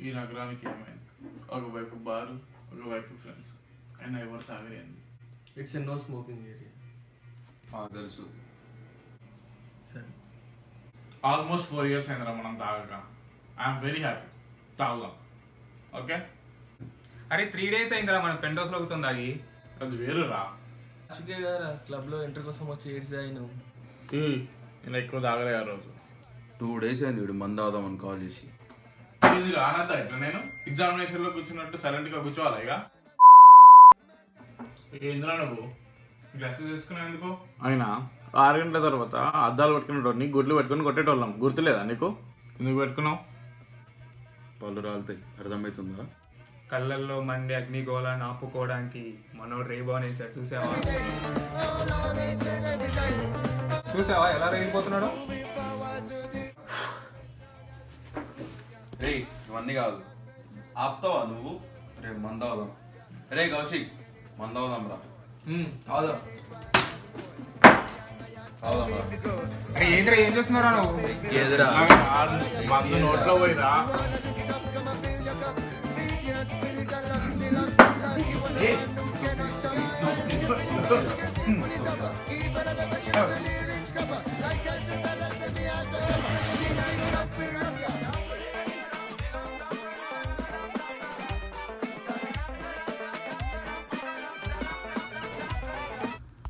ఈ నగరానికి ఏమైంది? ఒకవైపు బారు, ఒకవైపు ఫ్రెండ్స్, అయినా ఎవరు తాగలేంది. It's a no smoking area. తెలుసు. సరే, ఆల్మోస్ట్ 4 years అయిందిరా మనం తాగక. I'm very happy. తాగుదాం, ఓకే? అరే 3 days అయిందిరా మన పెంట్ హౌస్లో కూర్చొని తాగి. అది వేరురా. అశ్వికే గారా క్లబ్లో ఎంట్రీ కోసం వచ్చి ఏడ్స్ తాగినావు. నేను ఎక్కువ తాగలే ఆ రోజు. 2 days అయింది వీడు మందు అవుదామని కాల్ చేసి. ఇది రానద్దా ఇట్లా నేను ఎగ్జామినేషన్లో కూర్చున్నట్టు సైలెంట్గా కూర్చోవాలా ఇక? ఏంద్రా నువ్వు గ్లాసెస్ వేసుకున్నావు ఎందుకు? అయినా 6 గంటల తర్వాత అద్దాలు పెట్టుకునేటోడిని గుడ్లు పెట్టుకుని కొట్టేటోళ్ళం, గుర్తులేదా నీకు? ఎందుకు పెట్టుకున్నావు? పళ్ళు రాలుతాయి, అర్థమవుతుందా? కళ్ళల్లో మండి అగ్నిగోళాన్ని ఆపుకోవడానికి మనోడు రేబాన్ వేసాడు. చూసావా ఎలా రేగిపోతున్నాడు? రే ఇవన్నీ కాదు, ఆపుతావా నువ్వు? రేపు మందు అవుదాం. రే కౌశిక్, మందు అవుదాం రా. అవుదాం. అవుదాం రా. అరే ఏంద్రా ఏం చేస్తున్నారా నువ్వు? ఏదిరా నోట్లో పోయిరా.